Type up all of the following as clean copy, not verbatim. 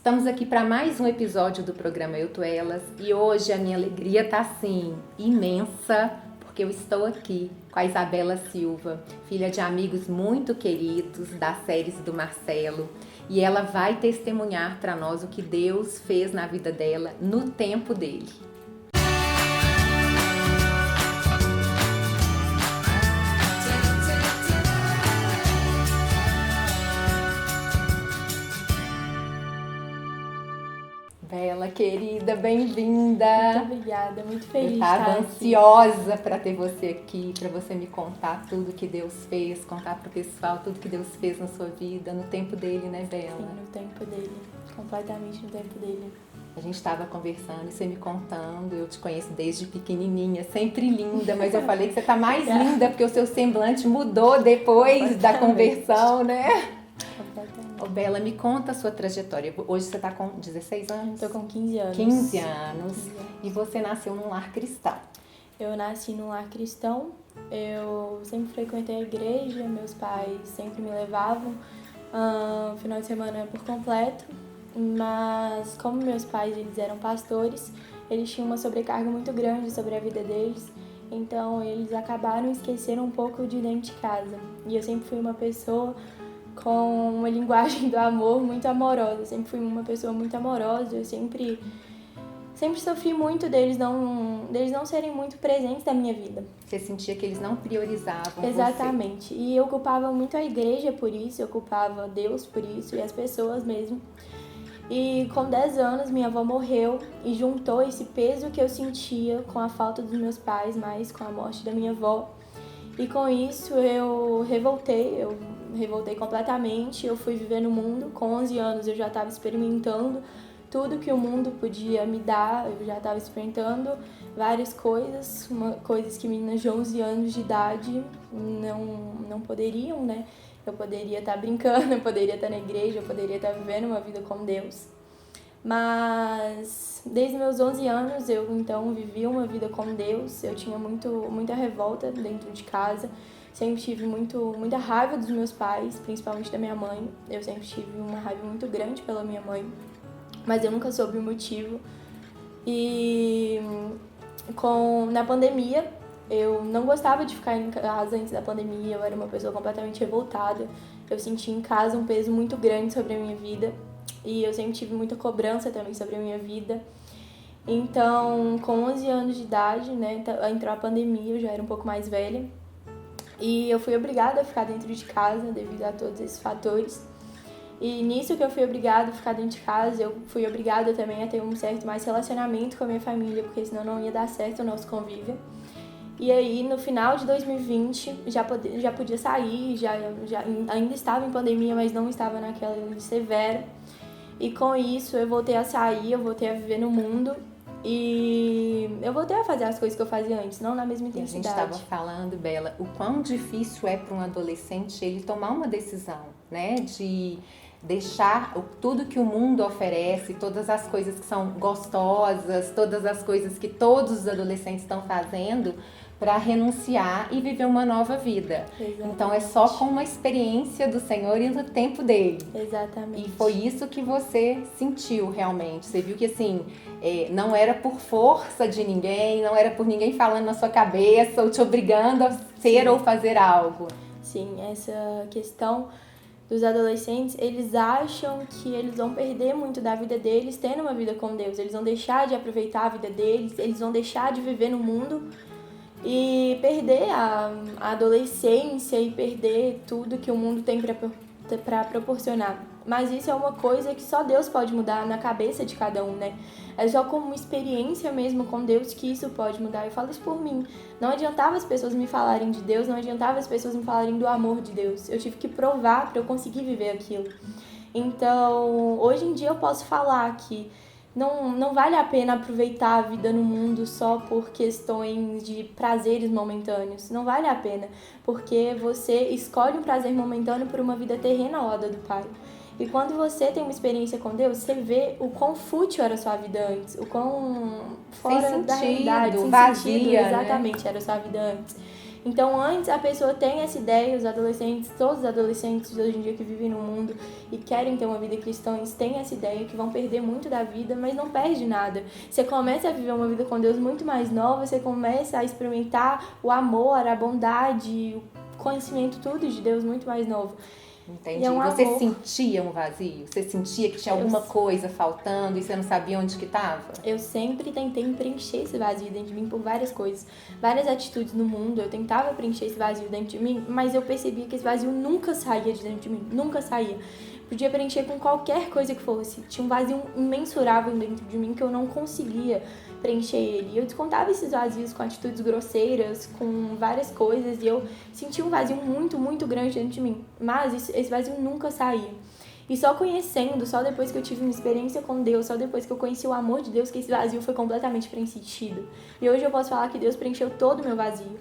Estamos aqui para mais um episódio do programa Eu Tô Elas e hoje a minha alegria tá assim, imensa, porque eu estou aqui com a Isabela Silva, filha de amigos muito queridos das séries do Marcelo, e ela vai testemunhar para nós o que Deus fez na vida dela no tempo dele. Bela, querida, bem-vinda! Muito obrigada, muito feliz Eu de estava estar ansiosa para ter você aqui, para você me contar tudo que Deus fez, contar pro pessoal tudo que Deus fez na sua vida, no tempo dele, né, Bela? Sim, no tempo dele, completamente no tempo dele. A gente estava conversando e você me contando, eu te conheço desde pequenininha, sempre linda, mas eu falei que você tá mais linda porque o seu semblante mudou depois da conversão, né? Completamente. Ô, Bela, me conta a sua trajetória. Hoje você tá com 16 anos? Tô com 15 anos. 15 anos. 15 anos. E você nasceu num lar cristão. Eu nasci num lar cristão, eu sempre frequentei a igreja, meus pais sempre me levavam final de semana por completo, mas como meus pais eles eram pastores, eles tinham uma sobrecarga muito grande sobre a vida deles, então eles acabaram esquecendo um pouco de dentro de casa. E eu sempre fui uma pessoa com uma linguagem do amor muito amorosa, eu sempre fui uma pessoa muito amorosa, eu sempre sofri muito deles não serem muito presentes na minha vida. Você sentia que eles não priorizavam Exatamente. você. E eu culpava muito a igreja por isso, eu culpava Deus por isso e as pessoas mesmo. E com 10 anos minha avó morreu e juntou esse peso que eu sentia com a falta dos meus pais, mais com a morte da minha avó. E com isso eu revoltei completamente, eu fui viver no mundo. Com 11 anos eu já estava experimentando tudo que o mundo podia me dar, eu já estava experimentando várias coisas, coisas que meninas de 11 anos de idade não poderiam, né? Eu poderia estar brincando, eu poderia estar na igreja, eu poderia estar vivendo uma vida com Deus. Mas desde meus 11 anos eu então vivi uma vida com Deus, eu tinha muita revolta dentro de casa, sempre tive muita raiva dos meus pais, principalmente da minha mãe, eu sempre tive uma raiva muito grande pela minha mãe, mas eu nunca soube o motivo. E na pandemia, eu não gostava de ficar em casa antes da pandemia, eu era uma pessoa completamente revoltada, eu sentia em casa um peso muito grande sobre a minha vida. E eu sempre tive muita cobrança também sobre a minha vida. Então, com 11 anos de idade, né, entrou a pandemia, eu já era um pouco mais velha. E eu fui obrigada a ficar dentro de casa devido a todos esses fatores. E nisso que eu fui obrigada a ficar dentro de casa, eu fui obrigada também a ter um certo mais relacionamento com a minha família, porque senão não ia dar certo o nosso convívio. E aí, no final de 2020, já podia sair, ainda estava em pandemia, mas não estava naquela severa. E com isso eu voltei a sair, eu voltei a viver no mundo e eu voltei a fazer as coisas que eu fazia antes, não na mesma intensidade. A gente estava falando, Bela, o quão difícil é para um adolescente ele tomar uma decisão, né? De deixar tudo que o mundo oferece, todas as coisas que são gostosas, todas as coisas que todos os adolescentes estão fazendo, para renunciar e viver uma nova vida. Exatamente. Então é só com uma experiência do Senhor e no tempo dele. Exatamente. E foi isso que você sentiu realmente. Você viu que assim, não era por força de ninguém, não era por ninguém falando na sua cabeça ou te obrigando a ser ou fazer algo. Sim, essa questão dos adolescentes, eles acham que eles vão perder muito da vida deles tendo uma vida com Deus. Eles vão deixar de aproveitar a vida deles, eles vão deixar de viver no mundo e perder a adolescência e perder tudo que o mundo tem para proporcionar. Mas isso é uma coisa que só Deus pode mudar na cabeça de cada um, né? É só como uma experiência mesmo com Deus que isso pode mudar. Eu falo isso por mim. Não adiantava as pessoas me falarem de Deus, não adiantava as pessoas me falarem do amor de Deus. Eu tive que provar para eu conseguir viver aquilo. Então, hoje em dia eu posso falar que não vale a pena aproveitar a vida no mundo só por questões de prazeres momentâneos. Não vale a pena, porque você escolhe um prazer momentâneo por uma vida terrena ao lado do Pai. E quando você tem uma experiência com Deus, você vê o quão fútil era a sua vida antes, o quão fora da realidade, sem vazia, sentido, exatamente, né? era a sua vida antes. Então, antes a pessoa tem essa ideia, os adolescentes, todos os adolescentes de hoje em dia que vivem no mundo e querem ter uma vida cristã, eles têm essa ideia que vão perder muito da vida, mas não perde nada. Você começa a viver uma vida com Deus muito mais nova, você começa a experimentar o amor, a bondade, o conhecimento, tudo de Deus muito mais novo. Entendi. Você sentia um vazio? Você sentia que tinha alguma coisa faltando e você não sabia onde que estava? Eu sempre tentei preencher esse vazio dentro de mim por várias coisas, várias atitudes no mundo. Eu tentava preencher esse vazio dentro de mim, mas eu percebia que esse vazio nunca saía de dentro de mim, nunca saía. Podia preencher com qualquer coisa que fosse. Tinha um vazio imensurável dentro de mim que eu não conseguia preencher ele. Eu descontava esses vazios com atitudes grosseiras, com várias coisas, e eu sentia um vazio muito, muito grande dentro de mim. Mas esse vazio nunca saía. E só conhecendo, só depois que eu tive uma experiência com Deus, só depois que eu conheci o amor de Deus, que esse vazio foi completamente preenchido. E hoje eu posso falar que Deus preencheu todo o meu vazio.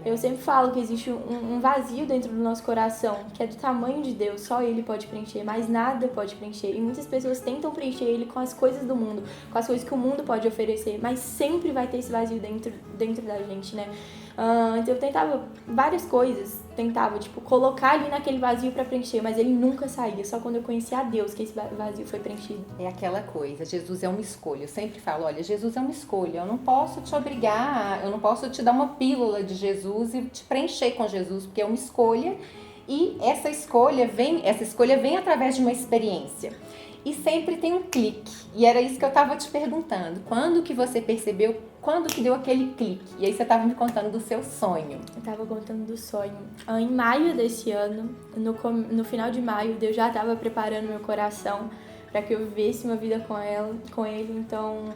Eu sempre falo que existe um vazio dentro do nosso coração, que é do tamanho de Deus, só Ele pode preencher, mas nada pode preencher. E muitas pessoas tentam preencher Ele com as coisas do mundo, com as coisas que o mundo pode oferecer, mas sempre vai ter esse vazio dentro da gente, né? Então eu tentava várias coisas, colocar ali naquele vazio para preencher, mas ele nunca saía, só quando eu conheci a Deus que esse vazio foi preenchido. É aquela coisa, Jesus é uma escolha. Eu sempre falo, olha, Jesus é uma escolha. Eu não posso te obrigar, eu não posso te dar uma pílula de Jesus e te preencher com Jesus, porque é uma escolha e essa escolha vem através de uma experiência. E sempre tem um clique. E era isso que eu estava te perguntando. Quando que você percebeu, quando que deu aquele clique? E aí você estava me contando do seu sonho. Eu estava contando do sonho. Em maio desse ano, no final de maio, Deus já estava preparando meu coração para que eu vivesse uma vida com Ele. Então,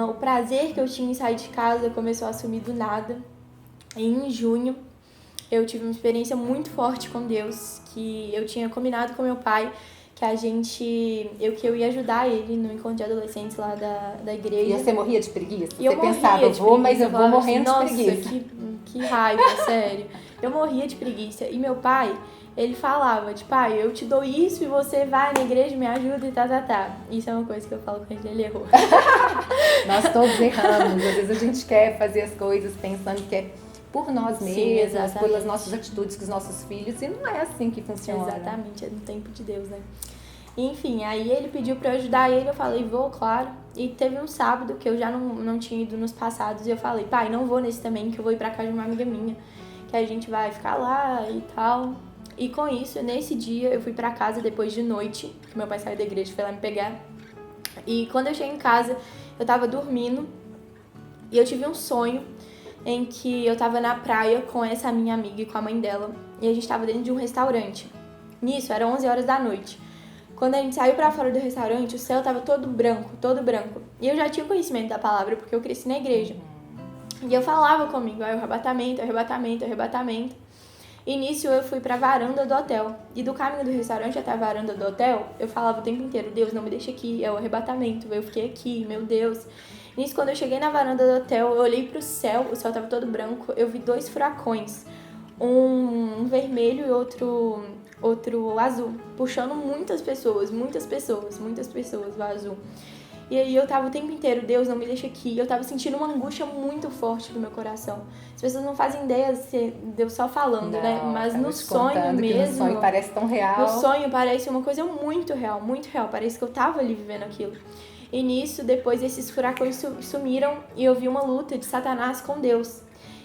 o prazer que eu tinha em sair de casa começou a sumir do nada. E em junho, eu tive uma experiência muito forte com Deus, que eu tinha combinado com meu pai que eu ia ajudar ele no encontro de adolescentes lá da igreja. E você morria de preguiça? E eu você pensava, mas eu vou morrendo de preguiça. Que raiva, sério. Eu morria de preguiça. E meu pai, ele falava, pai, eu te dou isso e você vai na igreja, me ajuda e tá. Isso é uma coisa que eu falo com ele errou. Nós todos erramos. Às vezes a gente quer fazer as coisas pensando que é por nós mesmos, pelas nossas atitudes com os nossos filhos, e não é assim que funciona. Exatamente, é no tempo de Deus, né? Enfim, aí ele pediu pra eu ajudar ele, eu falei, vou, claro. E teve um sábado que eu já não tinha ido nos passados, e eu falei, pai, não vou nesse também, que eu vou ir pra casa de uma amiga minha, que a gente vai ficar lá e tal. E com isso, nesse dia, eu fui pra casa depois de noite, que meu pai saiu da igreja, foi lá me pegar. E quando eu cheguei em casa, eu tava dormindo, e eu tive um sonho em que eu tava na praia com essa minha amiga e com a mãe dela, e a gente tava dentro de um restaurante. Nisso, eram 11 horas da noite. Quando a gente saiu pra fora do restaurante, o céu tava todo branco. E eu já tinha conhecimento da palavra, porque eu cresci na igreja. E eu falava comigo, o arrebatamento. E nisso eu fui pra varanda do hotel. E do caminho do restaurante até a varanda do hotel, eu falava o tempo inteiro, Deus, não me deixa aqui, é o arrebatamento. Eu fiquei aqui, meu Deus. Nisso, quando eu cheguei na varanda do hotel, eu olhei pro céu, o céu tava todo branco, eu vi 2 furacões. Um vermelho e outro azul, puxando muitas pessoas, o azul. E aí eu tava o tempo inteiro, Deus, não me deixa aqui. Eu tava sentindo uma angústia muito forte no meu coração. As pessoas não fazem ideia de Deus só falando, né? Mas no sonho mesmo... No sonho parece tão real. No sonho parece uma coisa muito real. Parece que eu tava ali vivendo aquilo. E nisso, depois esses furacões sumiram e eu vi uma luta de Satanás com Deus.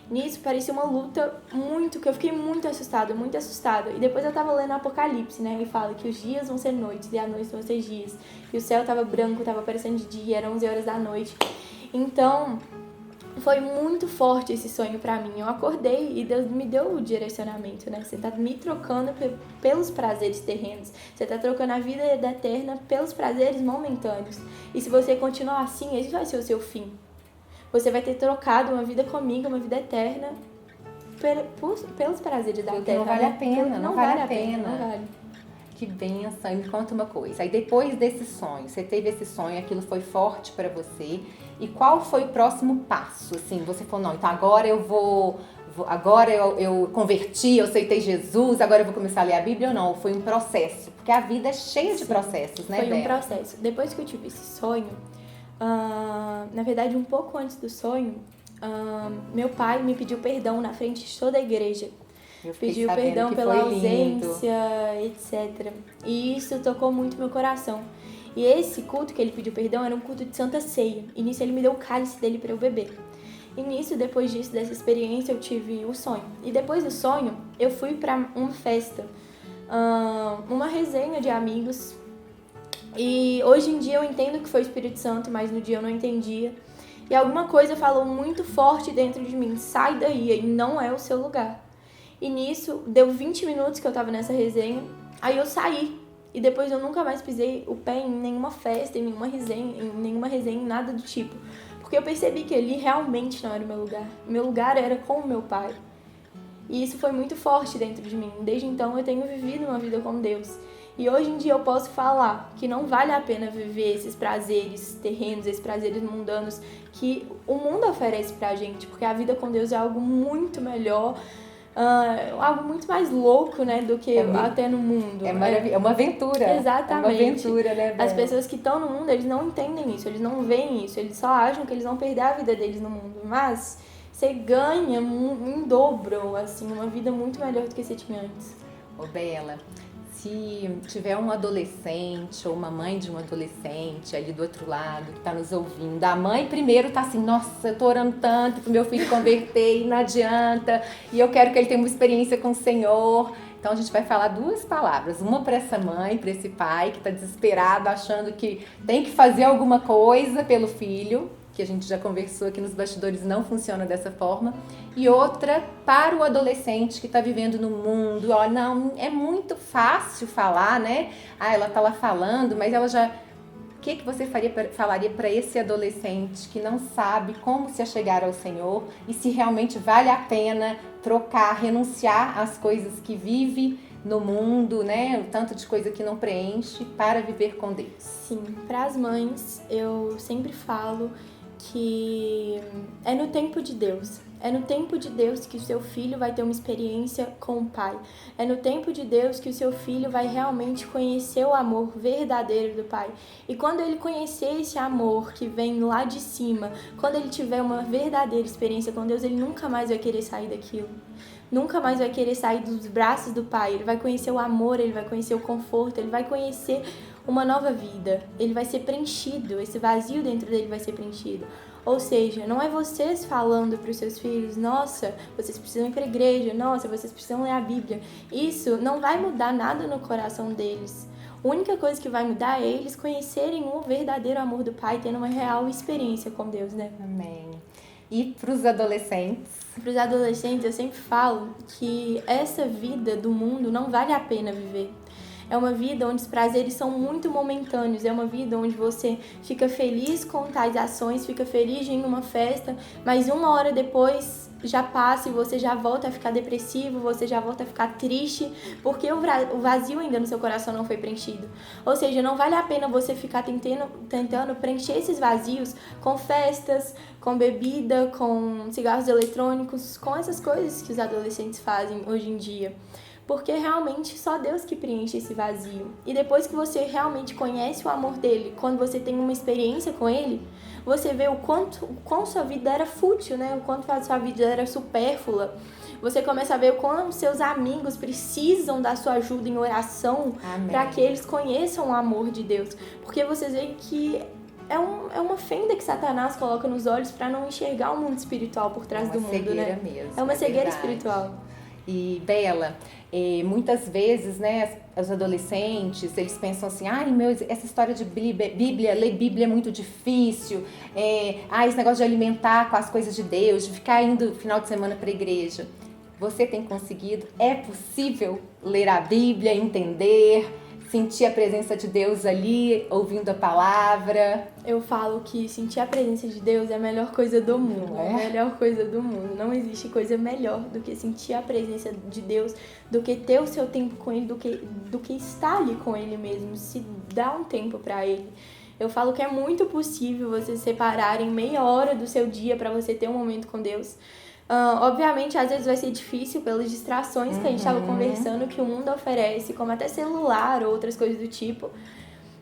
Nisso, parecia uma luta que eu fiquei muito assustada. E depois eu tava lendo Apocalipse, né? Ele fala que os dias vão ser noites e as noites vão ser dias. E o céu tava branco, tava parecendo de dia, eram 11 horas da noite. Então, foi muito forte esse sonho pra mim. Eu acordei e Deus me deu o direcionamento, né? Você tá me trocando pelos prazeres terrenos. Você tá trocando a vida eterna pelos prazeres momentâneos. E se você continuar assim, esse vai ser o seu fim. Você vai ter trocado uma vida comigo, uma vida eterna, pelos prazeres da terra. Não vale a pena, não vale a pena. Que benção. Me conta uma coisa. Aí depois desse sonho, você teve esse sonho, aquilo foi forte pra você. E qual foi o próximo passo? Assim, você falou, não, então agora agora eu converti, eu aceitei Jesus, agora eu vou começar a ler a Bíblia ou não? Foi um processo? Porque a vida é cheia de processos, né, Foi Bela? um processo. Depois que eu tive esse sonho, na verdade, um pouco antes do sonho, meu pai me pediu perdão na frente de toda a igreja. Pediu sabendo perdão que pela foi lindo. ausência, etc. E isso tocou muito meu coração. E esse culto que ele pediu perdão era um culto de Santa Ceia. E nisso ele me deu o cálice dele para eu beber. E nisso, depois disso, dessa experiência, eu tive o sonho. E depois do sonho, eu fui para uma festa, uma resenha de amigos. E hoje em dia eu entendo que foi o Espírito Santo, mas no dia eu não entendia. E alguma coisa falou muito forte dentro de mim: sai daí, aí não é o seu lugar. E nisso, deu 20 minutos que eu tava nessa resenha, aí eu saí. E depois eu nunca mais pisei o pé em nenhuma festa, em nenhuma resenha, nada do tipo. Porque eu percebi que ali realmente não era o meu lugar. Meu lugar era com o meu pai. E isso foi muito forte dentro de mim. Desde então eu tenho vivido uma vida com Deus. E hoje em dia eu posso falar que não vale a pena viver esses prazeres terrenos, esses prazeres mundanos que o mundo oferece pra gente. Porque a vida com Deus é algo muito melhor, algo muito mais louco, né, do que até no mundo. É uma aventura. Exatamente. É uma aventura, né, Bela? As pessoas que estão no mundo, eles não entendem isso, eles não veem isso, eles só acham que eles vão perder a vida deles no mundo. Mas você ganha em dobro, assim, uma vida muito melhor do que você tinha antes. Ô, Bela, se tiver um adolescente ou uma mãe de um adolescente ali do outro lado que tá nos ouvindo, a mãe primeiro tá assim: nossa, eu tô orando tanto pro meu filho converter e não adianta, e eu quero que ele tenha uma experiência com o Senhor. Então a gente vai falar duas palavras, uma para essa mãe, para esse pai que tá desesperado, achando que tem que fazer alguma coisa pelo filho, que a gente já conversou aqui nos bastidores, não funciona dessa forma, e outra para o adolescente que está vivendo no mundo. Ó, não, é muito fácil falar, né? Ela tá lá falando, mas ela já... O que você falaria para esse adolescente que não sabe como se achegar ao Senhor e se realmente vale a pena trocar, renunciar às coisas que vive no mundo, né? O tanto de coisa que não preenche para viver com Deus? Sim, para as mães eu sempre falo que é no tempo de Deus. É no tempo de Deus que o seu filho vai ter uma experiência com o pai. É no tempo de Deus que o seu filho vai realmente conhecer o amor verdadeiro do pai. E quando ele conhecer esse amor que vem lá de cima, quando ele tiver uma verdadeira experiência com Deus, ele nunca mais vai querer sair daquilo. Nunca mais vai querer sair dos braços do pai. Ele vai conhecer o amor, ele vai conhecer o conforto, ele vai conhecer uma nova vida. Ele vai ser preenchido, esse vazio dentro dele vai ser preenchido. Ou seja, não é vocês falando para os seus filhos: nossa, vocês precisam ir para a igreja, nossa, vocês precisam ler a Bíblia. Isso não vai mudar nada no coração deles. A única coisa que vai mudar é eles conhecerem o verdadeiro amor do pai, tendo uma real experiência com Deus, né? Amém. E para os adolescentes? Para os adolescentes, eu sempre falo que essa vida do mundo não vale a pena viver. É uma vida onde os prazeres são muito momentâneos, é uma vida onde você fica feliz com tais ações, fica feliz de ir numa festa, mas uma hora depois já passa e você já volta a ficar depressivo, você já volta a ficar triste, porque o vazio ainda no seu coração não foi preenchido. Ou seja, não vale a pena você ficar tentando preencher esses vazios com festas, com bebida, com cigarros eletrônicos, com essas coisas que os adolescentes fazem hoje em dia. Porque realmente só Deus que preenche esse vazio. E depois que você realmente conhece o amor dele, quando você tem uma experiência com ele, você vê o quão sua vida era fútil, né? O quanto a sua vida era supérflua. Você começa a ver o quanto seus amigos precisam da sua ajuda em oração para que eles conheçam o amor de Deus. Porque vocês veem que é uma fenda que Satanás coloca nos olhos para não enxergar o mundo espiritual por trás do mundo, né? Mesmo, é uma cegueira verdade. Espiritual. E, Bela, muitas vezes, né, os adolescentes, eles pensam assim: essa história de Bíblia, ler Bíblia é muito difícil, esse negócio de alimentar com as coisas de Deus, de ficar indo final de semana para a igreja. Você tem conseguido? É possível ler a Bíblia, entender, sentir a presença de Deus ali, ouvindo a palavra? Eu falo que sentir a presença de Deus é a melhor coisa do mundo. Não é? A melhor coisa do mundo. Não existe coisa melhor do que sentir a presença de Deus, do que ter o seu tempo com Ele, do que estar ali com Ele mesmo, se dar um tempo para Ele. Eu falo que é muito possível você separar em meia hora do seu dia para você ter um momento com Deus. Obviamente, às vezes vai ser difícil pelas distrações que a gente estava conversando, que o mundo oferece, como até celular ou outras coisas do tipo.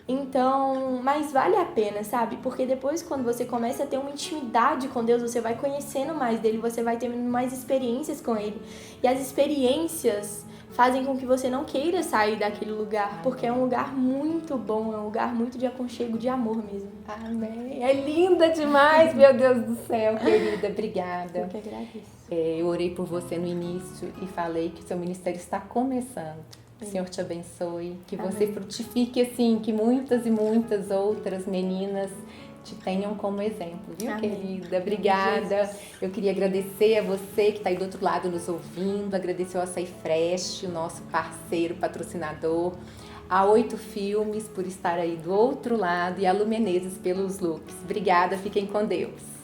Então, mas vale a pena, sabe? Porque depois, quando você começa a ter uma intimidade com Deus, você vai conhecendo mais dele, você vai tendo mais experiências com ele. E as experiências fazem com que você não queira sair daquele lugar, porque é um lugar muito bom, é um lugar muito de aconchego, de amor mesmo. Amém. É linda demais, meu Deus do céu, querida. Obrigada. Eu que agradeço. Eu orei por você no início e falei que seu ministério está começando. O Senhor te abençoe, que você frutifique assim, que muitas e muitas outras meninas te tenham como exemplo, viu, Amém. querida? Obrigada. Eu queria agradecer a você que está aí do outro lado nos ouvindo, agradecer ao Açaí Fresh, o nosso parceiro, patrocinador, a 8 Filmes por estar aí do outro lado e a Lu Menezes pelos looks. Obrigada, fiquem com Deus.